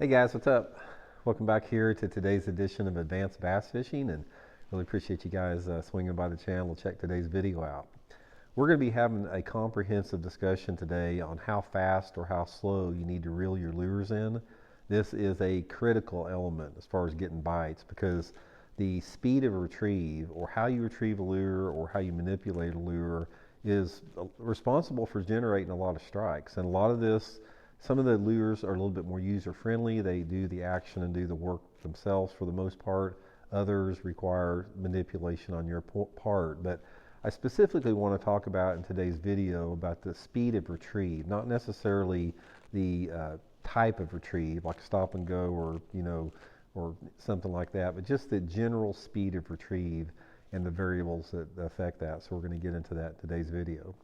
Hey guys, what's up? Welcome back here to today's edition of Advanced Bass Fishing, and really appreciate you guys swinging by the channel to check today's video out. We're going to be having a comprehensive discussion today on how fast or how slow you need to reel your lures in. This is a critical element as far as getting bites because the speed of retrieve, or how you retrieve a lure or how you manipulate a lure, is responsible for generating a lot of strikes. And a lot of this, some of the lures are a little bit more user friendly. They do the action and do the work themselves for the most part. Others require manipulation on your part. But I specifically want to talk about in today's video about the speed of retrieve, not necessarily the type of retrieve, like stop and go or something like that, but just the general speed of retrieve and the variables that affect that. So we're going to get into that in today's video.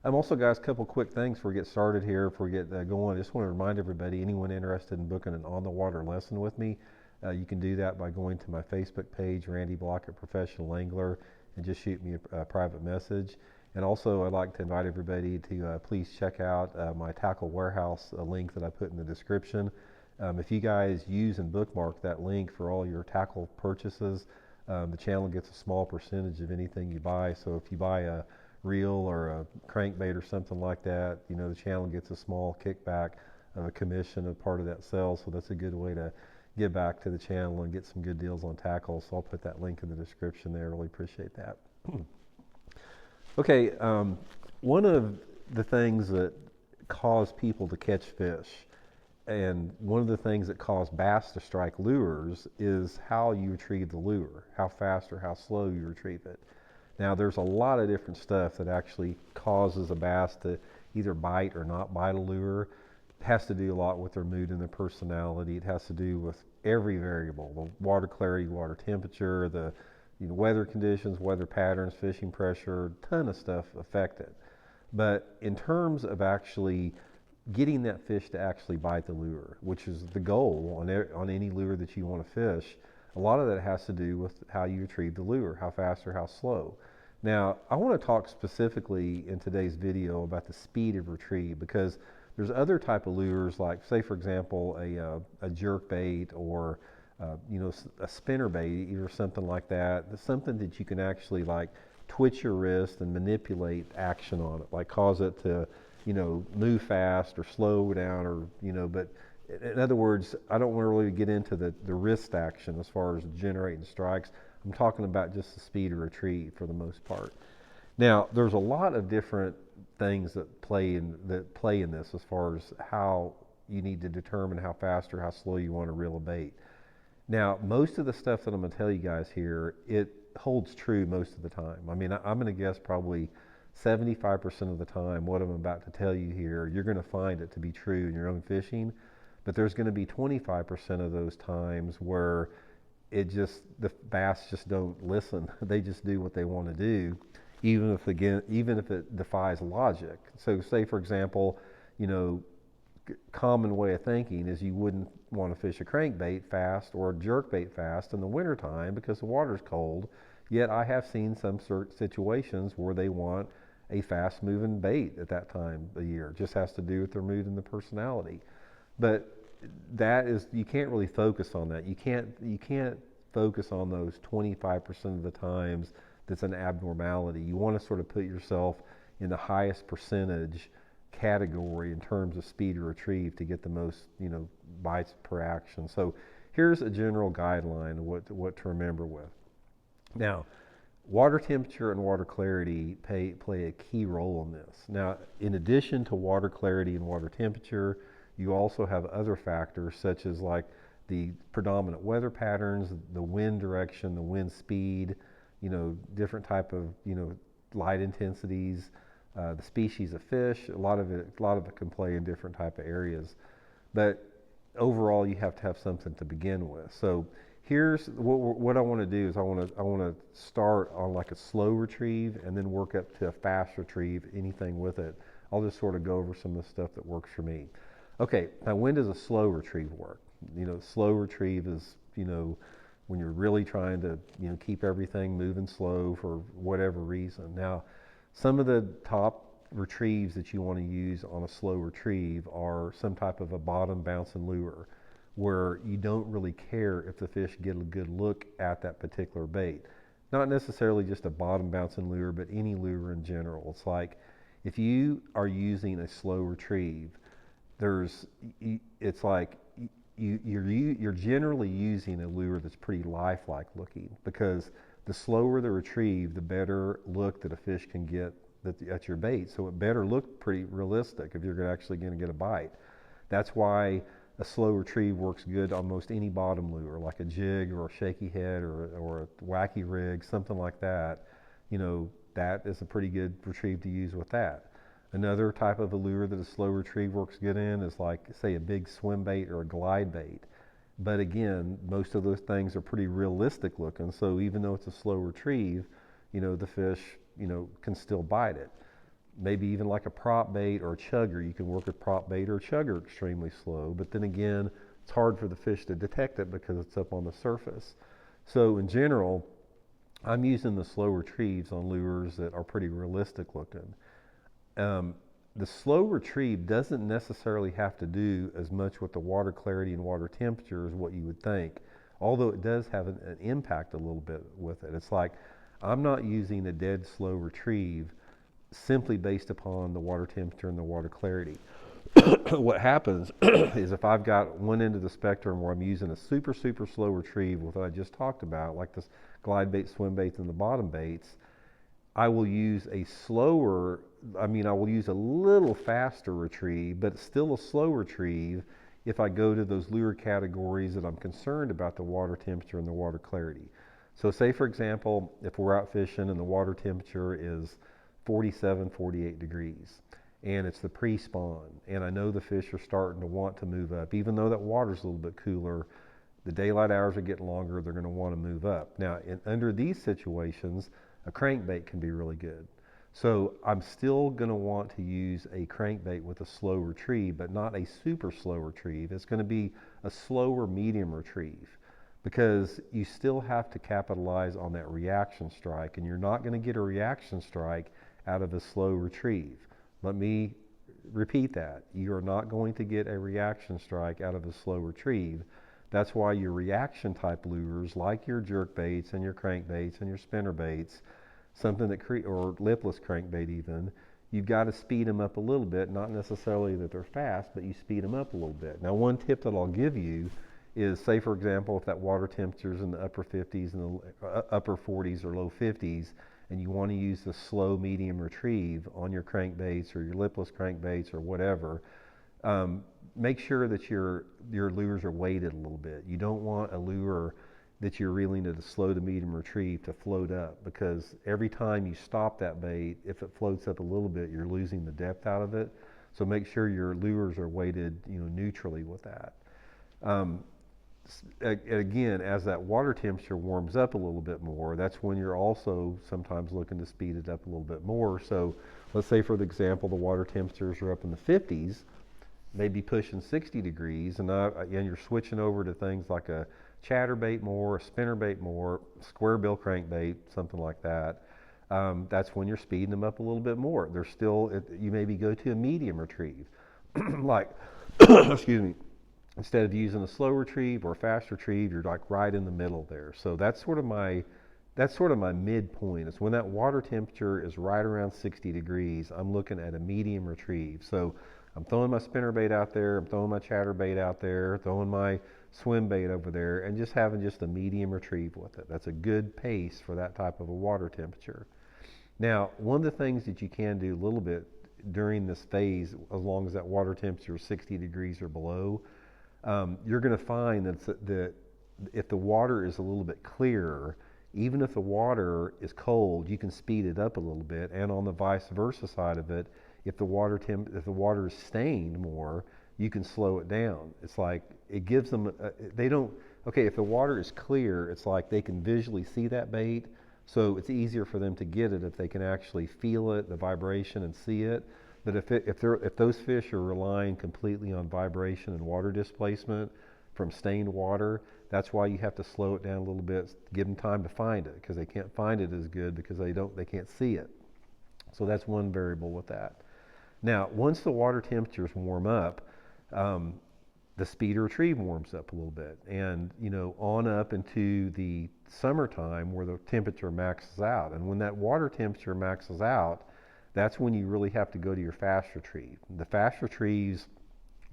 Also, guys, a couple quick things before we get started here, before we get going. I just want to remind everybody, anyone interested in booking an on-the-water lesson with me, you can do that by going to my Facebook page, Randy Blaukat Professional Angler, and just shoot me a private message. And also, I'd like to invite everybody to please check out my Tackle Warehouse link that I put in the description. If you guys use and bookmark that link for all your tackle purchases, the channel gets a small percentage of anything you buy. So if you buy a reel or a crankbait or something like that, the channel gets a small kickback of a commission of part of that sale. So that's a good way to give back to the channel and get some good deals on tackle. So I'll put that link in the description there. Really appreciate that. Okay, one of the things that cause people to catch fish, and one of the things that cause bass to strike lures, is how you retrieve the lure, how fast or how slow you retrieve it. Now, there's a lot of different stuff that actually causes a bass to either bite or not bite a lure. It has to do a lot with their mood and their personality. It has to do with every variable: the water clarity, water temperature, the weather conditions, weather patterns, fishing pressure. A ton of stuff affect it. But in terms of actually getting that fish to actually bite the lure, which is the goal on any lure that you want to fish, a lot of that has to do with how you retrieve the lure, how fast or how slow. Now, I want to talk specifically in today's video about the speed of retrieve, because there's other type of lures, like, say for example, a jerk bait, or a spinner bait or something like that. It's something that you can actually like twitch your wrist and manipulate action on it, like cause it to move fast or slow down, or but in other words, I don't want to really get into the wrist action as far as generating strikes. I'm talking about just the speed of retrieve for the most part. Now, there's a lot of different things that play in this as far as how you need to determine how fast or how slow you want to reel a bait. Now, most of the stuff that I'm going to tell you guys here, it holds true most of the time. I mean, I'm going to guess probably 75% of the time what I'm about to tell you here, you're going to find it to be true in your own fishing. But there's going to be 25% of those times where the bass just don't listen. They just do what they want to do, even if it defies logic. So say for example, common way of thinking is you wouldn't want to fish a crankbait fast or a jerkbait fast in the wintertime because the water's cold. Yet I have seen some certain situations where they want a fast moving bait at that time of year. It just has to do with their mood and their personality. But that is, you can't really focus on that. You can't focus on those 25% of the times that's an abnormality. You want to sort of put yourself in the highest percentage category in terms of speed of retrieve to get the most bites per action. So here's a general guideline of what to remember with. Now, water temperature and water clarity play a key role in this. Now, in addition to water clarity and water temperature, you also have other factors such as like the predominant weather patterns, the wind direction, the wind speed, different type of light intensities, the species of fish. A lot of it can play in different type of areas, but overall you have to have something to begin with. So here's what I want to do is I want to start on like a slow retrieve and then work up to a fast retrieve, anything with it. I'll just sort of go over some of the stuff that works for me. Okay, now when does a slow retrieve work? Slow retrieve is, when you're really trying to, keep everything moving slow for whatever reason. Now, some of the top retrieves that you want to use on a slow retrieve are some type of a bottom bouncing lure, where you don't really care if the fish get a good look at that particular bait. Not necessarily just a bottom bouncing lure, but any lure in general. It's like if you are using a slow retrieve, there's it's like you're generally using a lure that's pretty lifelike looking, because the slower the retrieve, the better look that a fish can get at your bait. So it better look pretty realistic if you're actually going to get a bite. That's why a slow retrieve works good on most any bottom lure, like a jig or a shaky head or a wacky rig, something like that. You know, that is a pretty good retrieve to use with that. Another type of a lure that a slow retrieve works good in is like, say, a big swim bait or a glide bait. But again, most of those things are pretty realistic looking, so even though it's a slow retrieve, you know, the fish, you know, can still bite it. Maybe even like a prop bait or a chugger. You can work a prop bait or a chugger extremely slow, but then again, it's hard for the fish to detect it because it's up on the surface. So in general, I'm using the slow retrieves on lures that are pretty realistic looking. The slow retrieve doesn't necessarily have to do as much with the water clarity and water temperature as what you would think, although it does have an impact a little bit with it. It's like I'm not using a dead slow retrieve simply based upon the water temperature and the water clarity. What happens is if I've got one end of the spectrum where I'm using a super slow retrieve with what I just talked about, like this glide bait, swim baits, and the bottom baits, I will use a I will use a little faster retrieve, but it's still a slow retrieve if I go to those lure categories that I'm concerned about the water temperature and the water clarity. So say, for example, if we're out fishing and the water temperature is 47, 48 degrees, and it's the pre-spawn, and I know the fish are starting to want to move up, even though that water's a little bit cooler, the daylight hours are getting longer, they're going to want to move up. Now, under these situations, a crankbait can be really good. So I'm still going to want to use a crankbait with a slow retrieve, but not a super slow retrieve. It's going to be a slower medium retrieve, because you still have to capitalize on that reaction strike, and you're not going to get a reaction strike out of a slow retrieve. Let me repeat that. You are not going to get a reaction strike out of a slow retrieve. That's why your reaction type lures, like your jerk baits and your crankbaits and your spinner baits, something that or lipless crankbait even, you've got to speed them up a little bit. Not necessarily that they're fast, but you speed them up a little bit. Now, one tip that I'll give you is, say for example, if that water temperature is in the upper 50s and the upper 40s or low 50s, and you want to use the slow medium retrieve on your crankbaits or your lipless crankbaits or whatever, make sure that your lures are weighted a little bit. You don't want a lure that you're reeling at a slow to medium retrieve to float up, because every time you stop that bait, if it floats up a little bit, you're losing the depth out of it. So make sure your lures are weighted, you know, neutrally with that. Again, as that water temperature warms up a little bit more, that's when you're also sometimes looking to speed it up a little bit more. So let's say, for example, the water temperatures are up in the 50s, maybe pushing 60 degrees, and you're switching over to things like a chatterbait more, a spinnerbait more, square bill crankbait, something like that. That's when you're speeding them up a little bit more. They're still, you maybe go to a medium retrieve, like, excuse me, instead of using a slow retrieve or a fast retrieve, you're like right in the middle there. So that's sort of my midpoint. It's when that water temperature is right around 60 degrees, I'm looking at a medium retrieve. So I'm throwing my spinnerbait out there, I'm throwing my chatterbait out there, throwing my swim bait over there, and just having just a medium retrieve with it. That's a good pace for that type of a water temperature. Now, one of the things that you can do a little bit during this phase, as long as that water temperature is 60 degrees or below, you're going to find that if the water is a little bit clearer, even if the water is cold, you can speed it up a little bit. And on the vice versa side of it, if the water is stained more, you can slow it down. It's like it gives them if the water is clear, it's like they can visually see that bait, so it's easier for them to get it if they can actually feel it, the vibration, and see it. But if those fish are relying completely on vibration and water displacement from stained water, that's why you have to slow it down a little bit, give them time to find it, because they can't find it as good because they can't see it. So that's one variable with that. Now, once the water temperatures warm up, the speed of retrieve warms up a little bit. And, on up into the summertime where the temperature maxes out. And when that water temperature maxes out, that's when you really have to go to your fast retrieve. The fast retrieves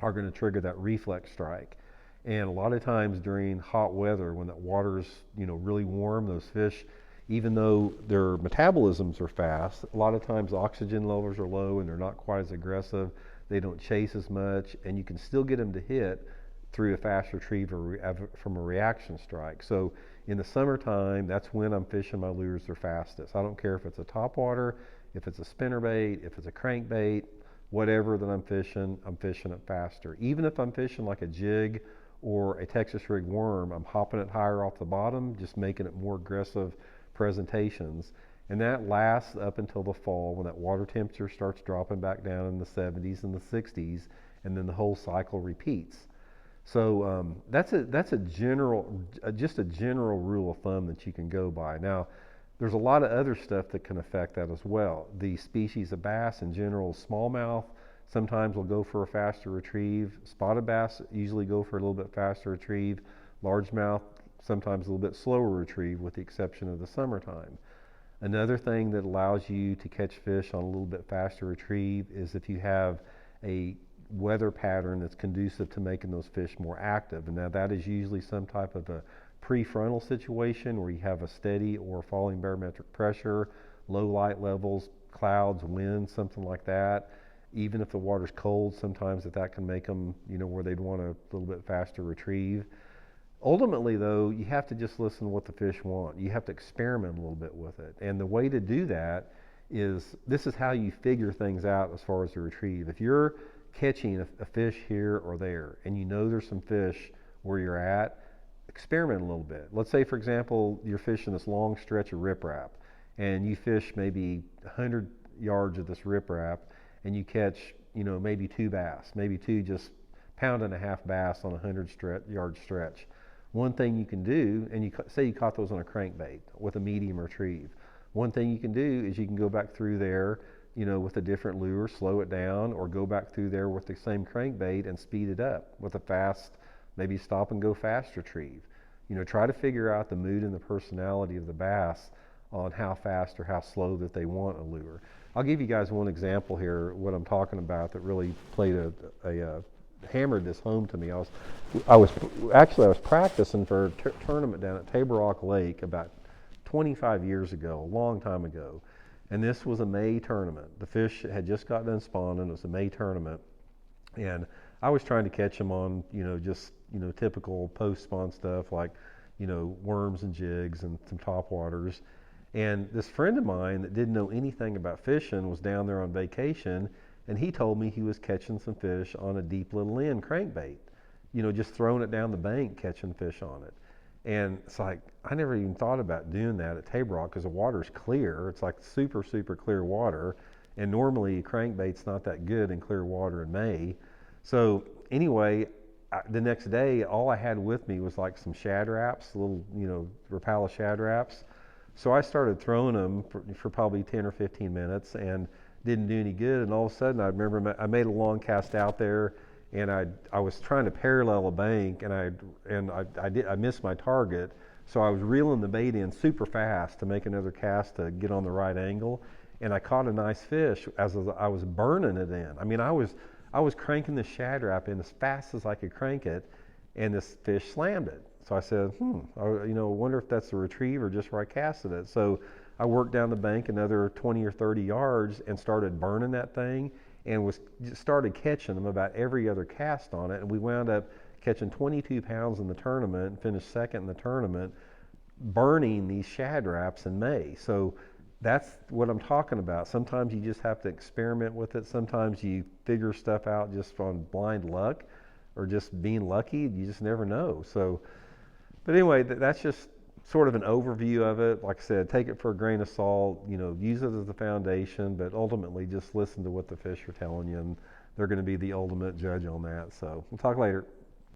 are going to trigger that reflex strike. And a lot of times during hot weather, when that water's, really warm, those fish, even though their metabolisms are fast, a lot of times oxygen levels are low and they're not quite as aggressive. They don't chase as much, and you can still get them to hit through a fast retrieve from a reaction strike. So in the summertime, that's when I'm fishing my lures their fastest. I don't care if it's a topwater, if it's a spinnerbait, if it's a crankbait, whatever that I'm fishing it faster. Even if I'm fishing like a jig or a Texas rig worm, I'm hopping it higher off the bottom, just making it more aggressive presentations. And that lasts up until the fall when that water temperature starts dropping back down in the 70s and the 60s, and then the whole cycle repeats. So that's a general, just a general rule of thumb that you can go by. Now, there's a lot of other stuff that can affect that as well. The species of bass in general, smallmouth, sometimes will go for a faster retrieve. Spotted bass usually go for a little bit faster retrieve. Largemouth, sometimes a little bit slower retrieve, with the exception of the summertime. Another thing that allows you to catch fish on a little bit faster retrieve is if you have a weather pattern that's conducive to making those fish more active. And now that is usually some type of a prefrontal situation where you have a steady or falling barometric pressure, low light levels, clouds, wind, something like that. Even if the water's cold, sometimes that can make them, where they'd want a little bit faster retrieve. Ultimately, though, you have to just listen to what the fish want. You have to experiment a little bit with it. And the way to do that is, this is how you figure things out as far as the retrieve. If you're catching a fish here or there, and there's some fish where you're at, experiment a little bit. Let's say, for example, you're fishing this long stretch of riprap, and you fish maybe 100 yards of this riprap, and you catch, maybe 2 bass, maybe 2 just pound-and-a-half bass on a 100-yard stretch. One thing you can do, and say you caught those on a crankbait with a medium retrieve. One thing you can do is you can go back through there, with a different lure, slow it down, or go back through there with the same crankbait and speed it up with a fast, maybe stop and go fast retrieve. Try to figure out the mood and the personality of the bass on how fast or how slow that they want a lure. I'll give you guys one example here, what I'm talking about, that really hammered this home to me. I was practicing for a tournament down at Table Rock Lake about 25 years ago, a long time ago. And this was a May tournament. The fish had just got done spawning. It was a May tournament. And I was trying to catch them on, typical post-spawn stuff like, worms and jigs and some topwaters. And this friend of mine that didn't know anything about fishing was down there on vacation, and he told me he was catching some fish on a deep little end crankbait, just throwing it down the bank, catching fish on it. And it's like, I never even thought about doing that at Table Rock because the water's clear. It's like super, super clear water. And normally crankbait's not that good in clear water in May. So anyway, the next day, all I had with me was like some shad wraps, little, Rapala shad wraps. So I started throwing them for probably 10 or 15 minutes and didn't do any good. And all of a sudden, I remember I made a long cast out there, and I was trying to parallel a bank, and I missed my target. So I was reeling the bait in super fast to make another cast to get on the right angle, and I caught a nice fish as I was burning it in. I mean, I was cranking the shad wrap in as fast as I could crank it, and this fish slammed it. So I said, I wonder if that's the retrieve or just where I casted it. So I worked down the bank another 20 or 30 yards and started burning that thing, and started catching them about every other cast on it. And we wound up catching 22 pounds in the tournament and finished second in the tournament, burning these shad wraps in May. So that's what I'm talking about. Sometimes you just have to experiment with it. Sometimes you figure stuff out just on blind luck or just being lucky. You just never know. So, but anyway, that's just sort of an overview of it. Like I said, take it for a grain of salt, use it as the foundation, but ultimately just listen to what the fish are telling you, and they're going to be the ultimate judge on that. So we'll talk later.